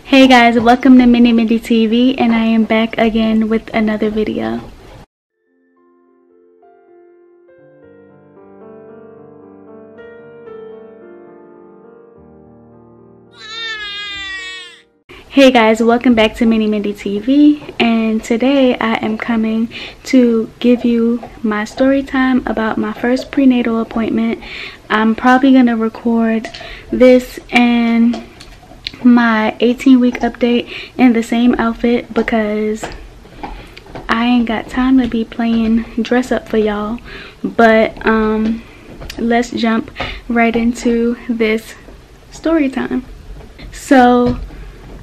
Hey guys, welcome to Mini Mindy TV, and I am back again with another video. Hey guys, welcome back to Mini Mindy TV, and today I am coming to give you my story time about my first prenatal appointment. I'm probably gonna record this and my 18-week update in the same outfit because I ain't got time to be playing dress up for y'all. But let's jump right into this story time. So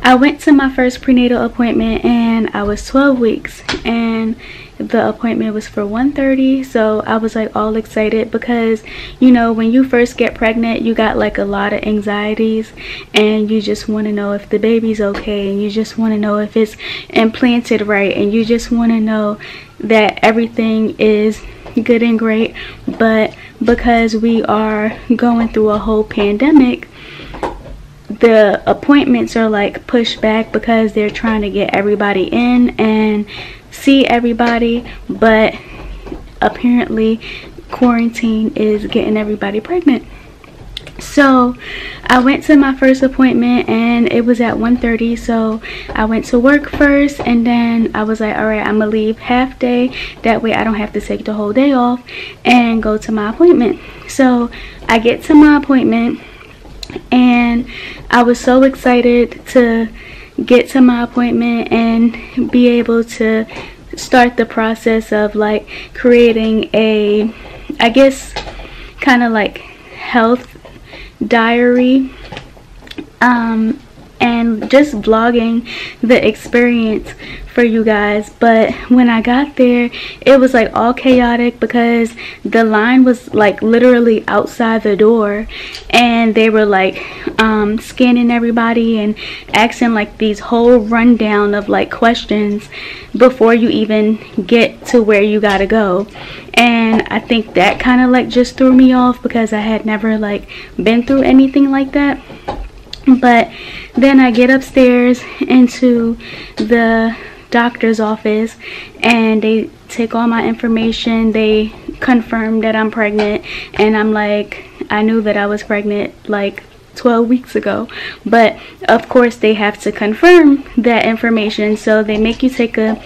I went to my first prenatal appointment and I was 12 weeks, and the appointment was for 1:30. So I was like all excited because, you know, when you first get pregnant, you got like a lot of anxieties and you just want to know if the baby's okay, and you just want to know if it's implanted right, and you just want to know that everything is good and great. But because we are going through a whole pandemic, the appointments are like pushed back because they're trying to get everybody in and see everybody, but apparently quarantine is getting everybody pregnant. So I went to my first appointment and it was at 1:30. So I went to work first, and then I was like, all right, I'm gonna leave half day, that way I don't have to take the whole day off, and go to my appointment. So I get to my appointment and I was so excited to get to my appointment and be able to start the process of like creating a, I guess, kind of like health diary, and just vlogging the experience for you guys. But when I got there, it was like all chaotic because the line was like literally outside the door, and they were like scanning everybody and asking like these whole rundown of like questions before you even get to where you gotta go. And I think that kind of like just threw me off because I had never like been through anything like that. But then I get upstairs into the doctor's office and they take all my information. They confirm that I'm pregnant, and I'm like, I knew that I was pregnant like 12 weeks ago, but of course they have to confirm that information. So they make you take a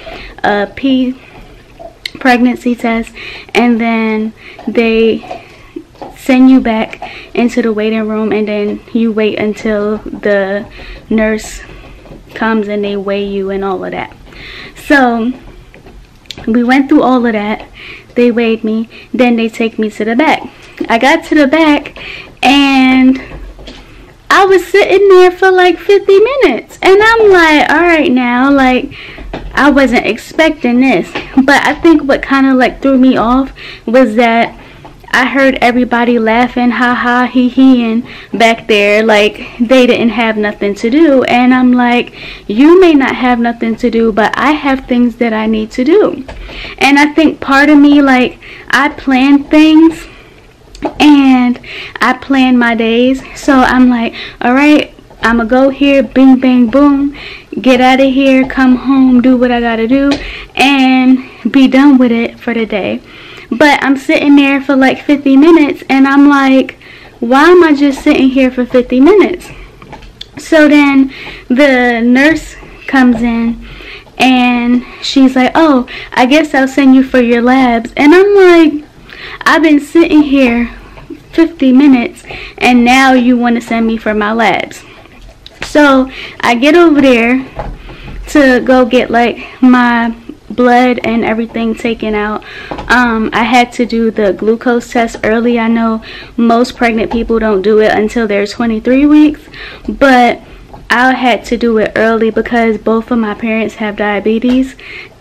pregnancy test, and then they send you back into the waiting room, and then you wait until the nurse comes and they weigh you and all of that. So we went through all of that. They weighed me, then they take me to the back. I got to the back and I was sitting there for like 50 minutes, and I'm like, all right now, like I wasn't expecting this. But I think what kind of like threw me off was that I heard everybody laughing, ha ha, he and back there, like they didn't have nothing to do. And I'm like, you may not have nothing to do, but I have things that I need to do. And I think part of me, like, I plan things and I plan my days. So I'm like, all right, I'm gonna go here, bing bang boom, get out of here, come home, do what I gotta do, and be done with it for the day. But I'm sitting there for like 50 minutes and I'm like, why am I just sitting here for 50 minutes? So then the nurse comes in and she's like, oh, I guess I'll send you for your labs. And I'm like, I've been sitting here 50 minutes and now you want to send me for my labs. So I get over there to go get like my blood and everything taken out. I had to do the glucose test early. I know most pregnant people don't do it until they're 23 weeks, but I had to do it early because both of my parents have diabetes,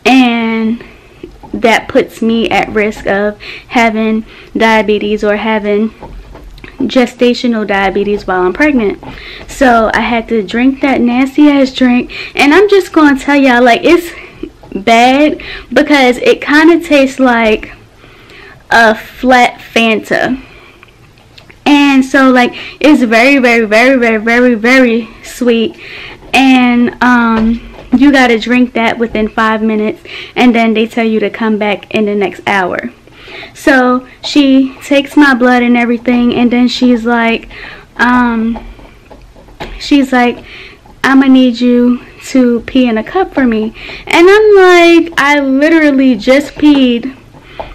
and that puts me at risk of having diabetes or having gestational diabetes while I'm pregnant. So I had to drink that nasty ass drink, and I'm just gonna tell y'all, like, it's bad because it kind of tastes like a flat Fanta. And so like it's very, very, very, very, very, very sweet. And you gotta drink that within 5 minutes, and then they tell you to come back in the next hour. So she takes my blood and everything, and then she's like, I'ma need you to pee in a cup for me. And I'm like, I literally just peed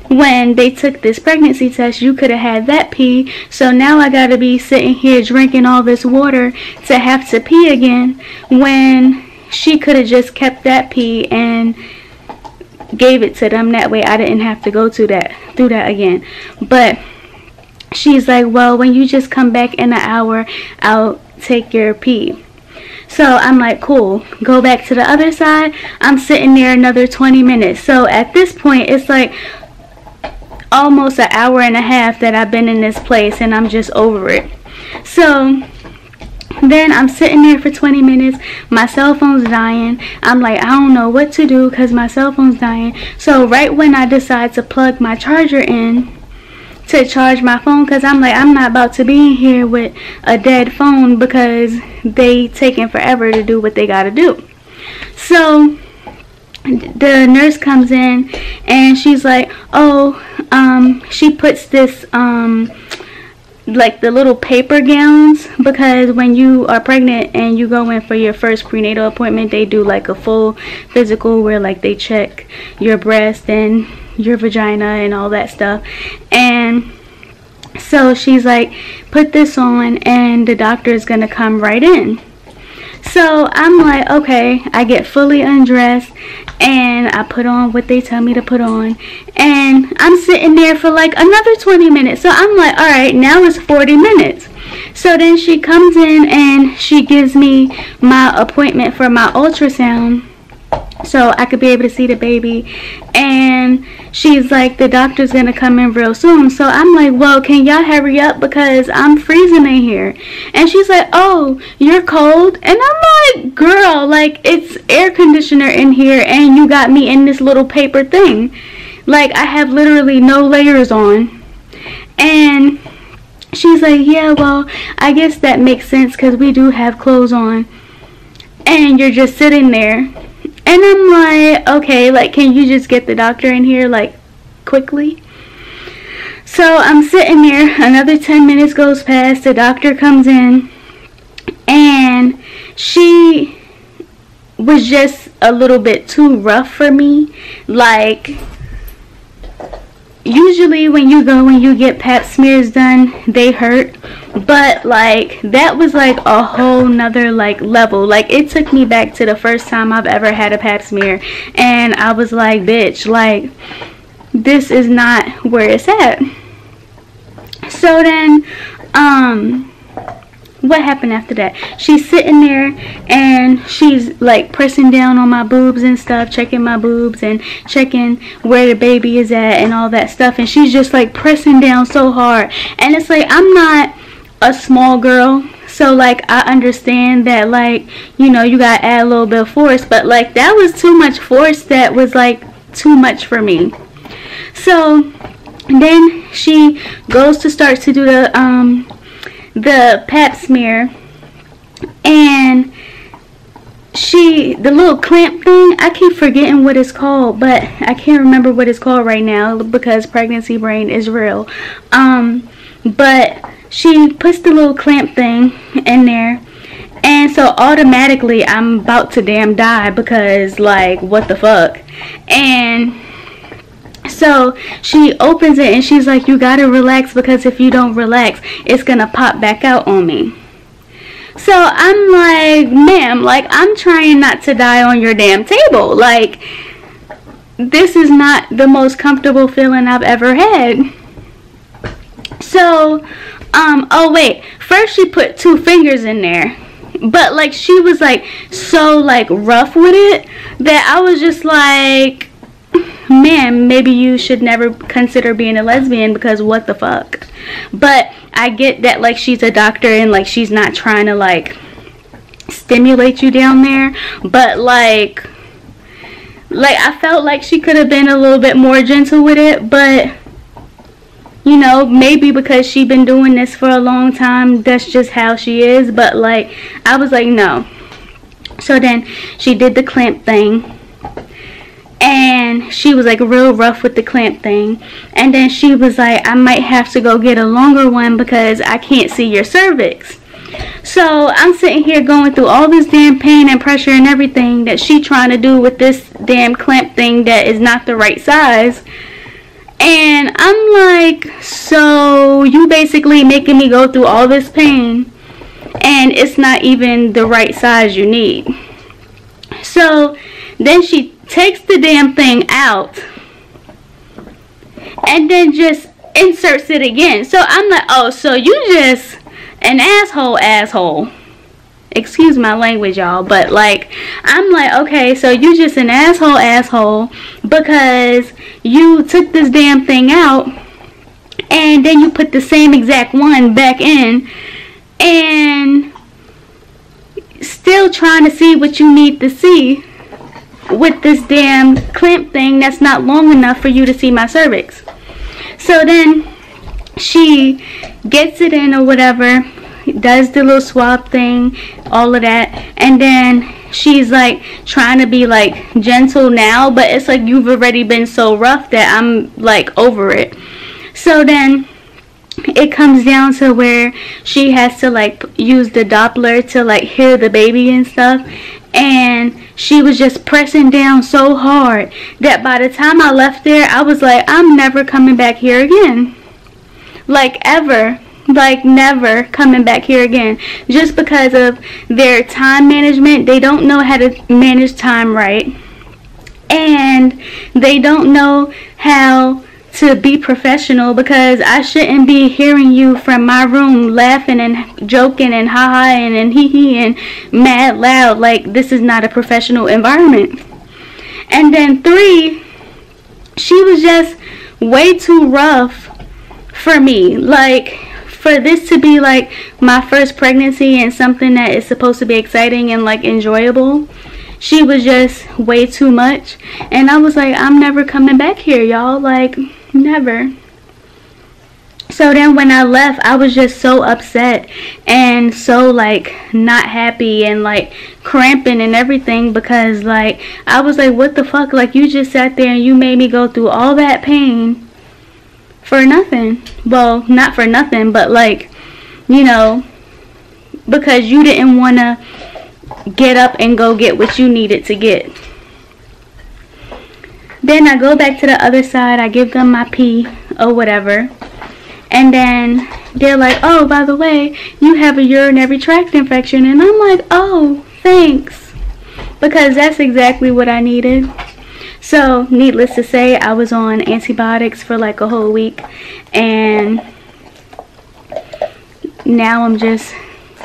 when they took this pregnancy test. You could have had that pee, so now I gotta be sitting here drinking all this water to have to pee again, when she could have just kept that pee and gave it to them. That way I didn't have to go through that again. But she's like, well, when you just come back in an hour, I'll take your pee. So I'm like, cool, go back to the other side. I'm sitting there another 20 minutes. So at this point, it's like almost an hour and a half that I've been in this place, and I'm just over it. So then I'm sitting there for 20 minutes. My cell phone's dying. I'm like, I don't know what to do because my cell phone's dying. So right when I decide to plug my charger in to charge my phone, because I'm like, I'm not about to be in here with a dead phone because they taking forever to do what they gotta do. So the nurse comes in and she's like, oh, she puts this like the little paper gowns, because when you are pregnant and you go in for your first prenatal appointment, they do like a full physical where like they check your breast and your vagina and all that stuff. And so she's like, put this on and the doctor is gonna come right in. So I'm like, okay. I get fully undressed and I put on what they tell me to put on, and I'm sitting there for like another 20 minutes. So I'm like, all right, now it's 40 minutes. So then she comes in and she gives me my appointment for my ultrasound so I could be able to see the baby. And she's like, the doctor's gonna come in real soon. So I'm like, well, can y'all hurry up because I'm freezing in here. And she's like, oh, you're cold? And I'm like, girl, like, it's air conditioner in here and you got me in this little paper thing. Like, I have literally no layers on. And she's like, yeah, well, I guess that makes sense because we do have clothes on and you're just sitting there. And I'm like, okay, like, can you just get the doctor in here, like, quickly? So I'm sitting there, another 10 minutes goes past, the doctor comes in, and she was just a little bit too rough for me. Like, usually when you go and you get pap smears done, they hurt. But like, that was like a whole nother like level. Like, it took me back to the first time I've ever had a pap smear, and I was like, bitch, like, this is not where it's at. So then what happened after that? She's sitting there and she's like pressing down on my boobs and stuff, checking my boobs and checking where the baby is at and all that stuff. And she's just like pressing down so hard. And it's like, I'm not a small girl, so like I understand that, like, you know, you gotta add a little bit of force, but like that was too much force. That was like too much for me. So then she goes to start to do the pap smear, and the little clamp thing, I keep forgetting what it's called, but I can't remember what it's called right now because pregnancy brain is real. But she puts the little clamp thing in there, and so automatically I'm about to damn die because, like, what the fuck. And so she opens it and she's like, you gotta relax because if you don't relax, it's gonna pop back out on me. So I'm like, ma'am, like, I'm trying not to die on your damn table. Like, this is not the most comfortable feeling I've ever had. So, oh wait, first she put 2 fingers in there. But like, she was like so like rough with it that I was just like, man, maybe you should never consider being a lesbian because what the fuck. But I get that, like, she's a doctor and like she's not trying to like stimulate you down there, but like I felt like she could have been a little bit more gentle with it. But you know, maybe because she been doing this for a long time, that's just how she is. But like, I was like, no. So then she did the clamp thing, and she was like real rough with the clamp thing. And then she was like, I might have to go get a longer one because I can't see your cervix. So I'm sitting here going through all this damn pain and pressure and everything that she trying to do with this damn clamp thing that is not the right size. And I'm like, so you basically making me go through all this pain and it's not even the right size you need. So then she takes the damn thing out and then just inserts it again. So I'm like, oh, so you just an asshole. Excuse my language, y'all, but like, I'm like, okay, so you just an asshole because you took this damn thing out and then you put the same exact one back in and still trying to see what you need to see with this damn clamp thing that's not long enough for you to see my cervix. So then she gets it in or whatever, does the little swab thing, all of that, and then she's like trying to be like gentle now, but it's like you've already been so rough that I'm like over it. So then it comes down to where she has to like use the Doppler to like hear the baby and stuff, and she was just pressing down so hard that by the time I left there, I was like, I'm never coming back here again. Like, ever. Like, never coming back here again. Just because of their time management. They don't know how to manage time right. And they don't know how to be professional, because I shouldn't be hearing you from my room laughing and joking and ha-ha-ing and hee-hee and mad loud. Like, this is not a professional environment. And then 3, she was just way too rough for me. Like, for this to be like my first pregnancy and something that is supposed to be exciting and like enjoyable, she was just way too much. And I was like, I'm never coming back here, y'all. Like, never. So then when I left, I was just so upset and so like not happy and like cramping and everything, because like I was like, what the fuck? Like, you just sat there and you made me go through all that pain for nothing. Well, not for nothing, but like, you know, because you didn't want to get up and go get what you needed to get. Then I go back to the other side, I give them my pee or whatever, and then they're like, oh, by the way, you have a urinary tract infection. And I'm like, oh, thanks, because that's exactly what I needed. So, needless to say, I was on antibiotics for like a whole week, and now I'm just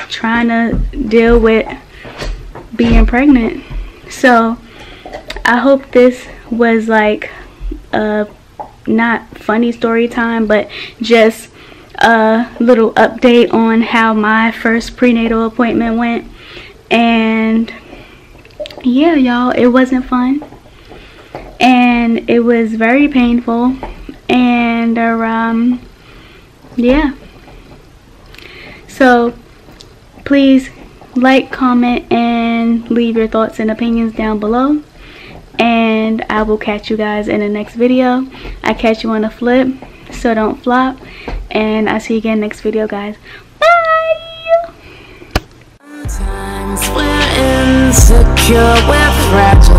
trying to deal with being pregnant. So, I hope this was like a not funny story time, but just a little update on how my first prenatal appointment went. And yeah, y'all, it wasn't fun. And it was very painful, and yeah, so please like, comment, and leave your thoughts and opinions down below, and I will catch you guys in the next video. I catch you on the flip, so don't flop, and I'll see you again next video, guys. Bye. Sometimes we're insecure, we're fragile.